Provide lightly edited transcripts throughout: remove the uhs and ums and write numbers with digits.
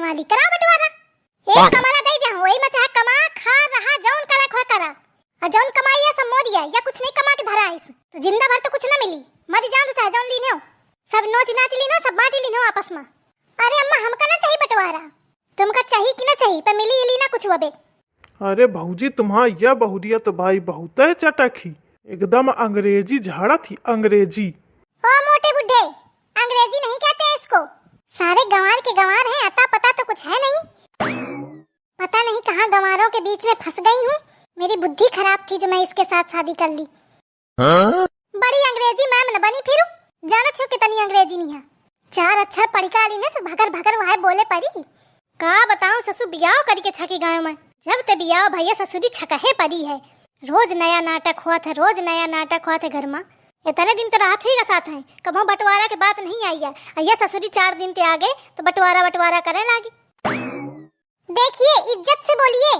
वाली करा बंटवारा। एक कमाला दे जा वही में चाहे कमा खा रहा जौन करा खो करा और जौन कमाई है सब मोरी है या कुछ नहीं कमा के धरा है तो जिंदा भर तो कुछ ना मिली मरी जान तो चाहे जौन लीने हो सब नोच नाच लीनो सब बांट लीनो आपस में। अरे अम्मा हमका ना चाहिए बंटवारा तुमका चाहिए कि ना चाहिए पर मिली इली ना कुछ अबे। अरे भौजी तुम्हारा यह बहुरिया तो भाई बहुत है चटकी एकदम अंग्रेजी झाड़ा थी अंग्रेजी। ओ मोटे बुड्ढे अंग्रेजी नहीं कहते हैं इसको सारे गंवार के गंवार हैं अता पता तो कुछ है नहीं। पता नहीं कहाँ गंवारों के बीच में फंस गई हूँ मेरी बुद्धि खराब थी जो मैं इसके साथ शादी कर ली। बड़ी अंग्रेजी मैम न बनी फिर जानत हो कितनी अंग्रेजी नहीं है चार अक्षर पढ़ी का ली ने भगर भगर वहां बोले परी का बताऊं ससुर बियाह करी के छकी गाँव में जब ते बियाह भैया ससुरी छकहे पड़ी है रोज नया नाटक हुआ था रोज नया नाटक हुआ था घर में इतने दिन तो रात ही का साथ है कभी बंटवारा के बात नहीं आई है अय्या ससुरी 4 दिन के आगे तो बंटवारा बंटवारा करने लगी। देखिए इज्जत से बोलिए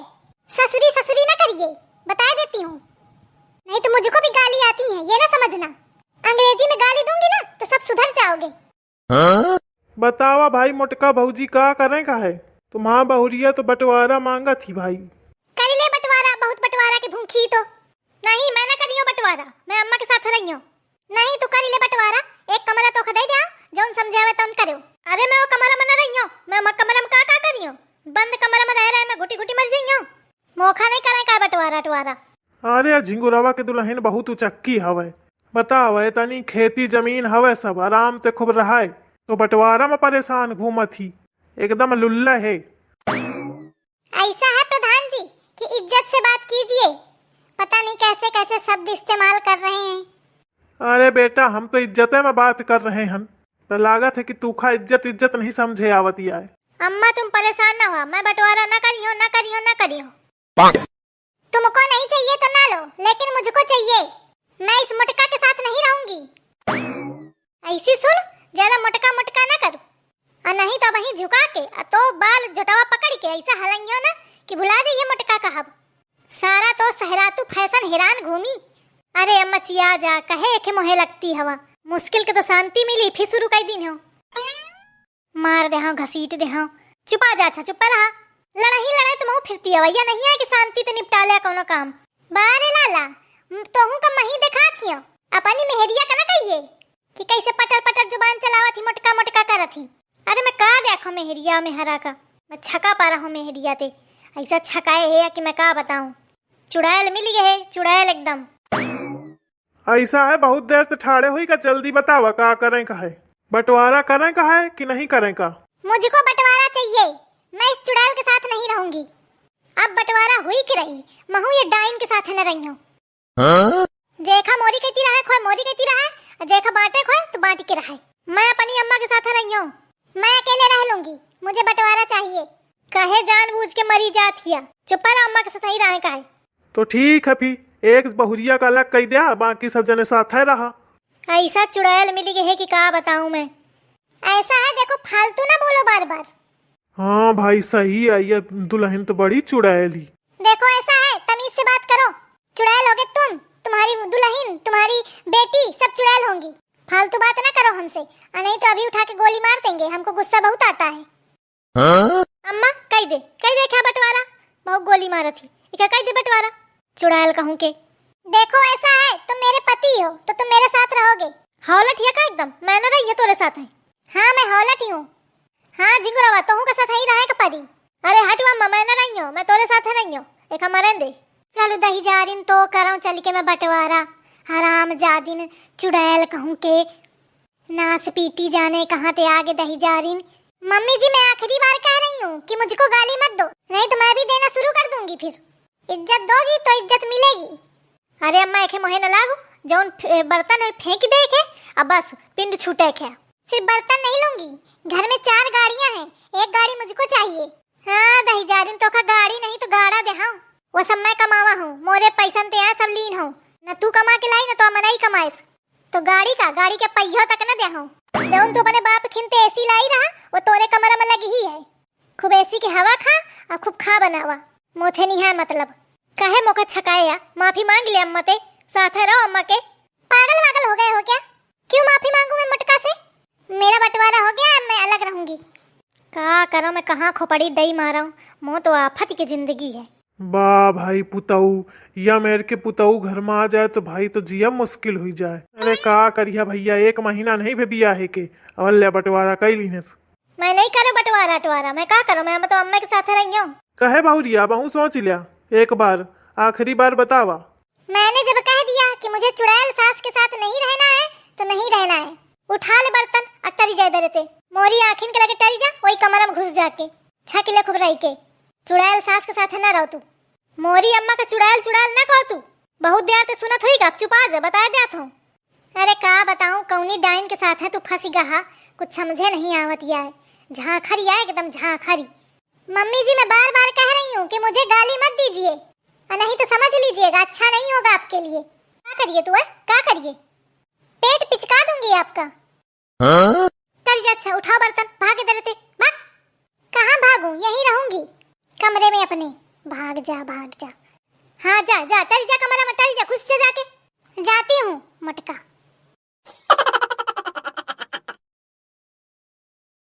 ससुरी ससुरी ना करिए बता देती हूँ नहीं तो मुझको भी गाली आती है ये ना समझना अंग्रेजी में गाली दूंगी ना तो सब सुधर जाओगे। बतावा भाई मोटका भौजी का करें का है तुम्हारा बहुरिया तो बंटवारा मांगा थी भाई। कर ले बंटवारा बहुत बंटवारा की भूखी तो नहीं मैं ना करियो बंटवारा मैं अम्मा के साथ रही हूँ नहीं तू कर ले बंटवारा एक कमरा तो खदे दे जौन समझावे तौन करो। अरे मैं वो कमरा में ना रही हूँ मैं कमरा में का करियो बंद कमरा में रह रहे मैं घुटी घुटी मर जाइयो मोखा नहीं करे का बंटवारा टवारा। अरे झिंगुरवा के दुल्हन बहुत उचक्की हवे बतावे तनी खेती जमीन हवे सब आराम ते खूब रहाय तो बंटवारा में परेशान घूमत ही एकदम लुल्ला है। ऐसा है प्रधान जी कि इज्जत से बात कीजिए पता नहीं कैसे कैसे शब्द इस्तेमाल कर रहे हैं। अरे बेटा हम तो इज्जत में बात कर रहे हैं तो लागत है कि तूखा इज्जत इज्जत नहीं समझे आवती है। अम्मा तुम परेशान ना हो मैं बंटवारा ना करियो ना करियो ना करियो तुमको नहीं चाहिए तो ना लो लेकिन मुझको चाहिए मैं इस मुटका के साथ नहीं रहूंगी। ऐसी सुन ज्यादा मुटका मुटका ना कर और नहीं तो वहीं झुका के तो बाल झटवा पकड़ के ऐसा हलंगियो ना कि भुला जाइए मुटका कहब सारा तो सहरातू फैशन हैरान घूमी। अरे अम्मा चिया जा कहे के मोहे लगती हवा मुश्किल के तो शांति मिली फिर शुरू कर दिन हो मार दे हाँ घसीट दे हाँ चुपा जा अच्छा चुपा रहा लड़ाई तुम फिरती है या नहीं है कि शांति तो निपटा लिया कोनो काम बारे लाला तो हूं का मही देखा थी अपनी मेहरिया का ना कहिए कि कैसे पटर पटर जुबान चलावा थी मोटका मोटका कर थी। अरे मैं का देखो मेहरिया में हरा का मैं छका पा रहा हूँ मेहरिया ते ऐसा छकाए है कि मैं का बताऊं चुड़ैल मिल गए है चुड़ैल एकदम। ऐसा है बहुत देर से ठाड़े हुई का जल्दी बतावा का करें का है बंटवारा करें का है कि नहीं करें का। मुझको बंटवारा चाहिए मैं इस चुड़ैल के साथ नहीं रहूंगी अब बंटवारा हुई कि रही महू ये डाइन के साथ न रही हूँ। जेखा मोरी कहती रहा खोए मोरी कहती रहा जेखा बांटे खोए तो बांट के रहा मैं अपनी अम्मा के साथ रही हूँ मैं अकेले रह लूंगी मुझे बंटवारा चाहिए कहे जानबूझ के मरी जाती है चुप रहा अम्मा के साथ ही रहे का है। तो ठीक है फिर एक बहुरिया का अलग कह दिया बाकी सब जने साथ है रहा। ऐसा चुड़ैल मिल गई है कि का बताऊं मैं ऐसा है देखो फालतू ना बोलो बार बार। हाँ भाई सही है ये दुल्हन तो बड़ी चुड़ैल ही। देखो ऐसा है तमीज से बात करो चुड़ैल होगे तुम तुम्हारी दुल्हन तुम्हारी बेटी सब चुड़ैल होंगी फालतू बात ना करो हमसे नहीं तो अभी उठा के गोली मार देंगे हमको गुस्सा बहुत आता है। अम्मा कह दे क्या बंटवारा बहुत गोली मारा थी क्या कह दे बंटवारा चुड़ैल कहूँ के। देखो ऐसा है तुम मेरे पति हो तो तुम मेरे साथ रहोगे। हौलट है का एकदम मैं ना रही तोरे साथ है। हाँ मैं हौलट ही हूँ हाँ झिंगुरवा तो हूँ का साथ ही रहे का परी। अरे हटू अम्मा मैं ना रही हूँ मैं तोरे साथ नहीं हूँ एक हमारे दे चलो दही जारिन तो कराऊं चल के मैं बंटवारा हराम जादिन चुड़ैल कहूँ के नास पीटी जाने कहाँ ते आगे दही जारिन। मम्मी जी मैं आखिरी बार कह रही हूँ कि मुझको गाली मत दो नहीं तो मैं भी देना शुरू कर दूंगी फिर इज्जत दोगी तो इज्जत मिलेगी। अरे अम्मा एक मोहे न लागू जौन बर्तन फेंक दे के अब बस पिंड छूटे के सिर्फ बर्तन नहीं लूंगी घर में 4 गाड़ियाँ हैं एक गाड़ी मुझको चाहिए। हाँ दही जारिन तो का गाड़ी नहीं तो गाड़ा दे हाँ वो सब मैं कमावा हूँ मोरे पैसन ते यहाँ सब लीन हूँ न तू कमा के लाई न तो मना ही कमाएस तो गाड़ी के पहियों तक न दे हूँ जौन तू अपने बाप खिनते एसी लाई रहा वो तोरे कमरा में लगी ही है खूब एसी की हवा खा और खूब खा बनावा मोथे नहीं है मतलब कहे मोका छकाए या माफी मांग ले अम्मा ते साथ है रहो अम्मा के। पागल वागल हो गए हो क्या क्यों माफी मांगू मैं मुटका से मेरा बंटवारा हो गया अब मैं अलग रहूंगी। का करो, मैं कहाँ खोपड़ी दई मारा हूँ। मोह तो आफत की जिंदगी है। बा भाई पुतऊ, या मेरे के पुतऊ घर में आ जाए तो भाई तो जिया मुश्किल हुई जाए। अरे का करिया भैया, 1 महीना नहीं भे बिया है के अवल्य बंटवारा कई लीने से। मैं नहीं करूँ बंटवारा अटवारा, मैं का करूँ, मैं तो अम्मा के साथ रही हूँ। कहे बहुरिया बहु सोच लिया, एक बार आखिरी बार बतावा। मैंने जब कह दिया कि मुझे चुड़ैल सास के साथ नहीं रहना है तो नहीं रहना है। उठा ले बर्तन और टरी जाए दरते, मोरी आखिन के लगे टरी जा, वही कमरा में घुस जाके छकिले खूब रही के। चुड़ैल सास के साथ न रहो तू, मोरी अम्मा का चुड़ैल चुड़ैल न कर तू। बहुत देर से सुनत हुई, अब चुपा जा, बता देत हूँ। अरे का बताऊं, कौनी डाइन के साथ है तू फंसी गहा, कुछ समझे नहीं आवत है। झांखरी है एकदम झांखरी। मम्मी जी मैं बार बार कह रही हूँ कि मुझे गाली मत दीजिए, नहीं तो समझ लीजिएगा अच्छा नहीं होगा आपके लिए। क्या करिए तू है, क्या करिए, पेट पिचका दूंगी आपका। चल जा, अच्छा उठाओ बर्तन, भागे दरते भाग। कहाँ भागूं, यहीं रहूंगी कमरे में अपने। भाग जा भाग जा, हाँ जा जा, टल जा कमरा में, टल जा, घुस जा जाके। जाती हूँ मटका।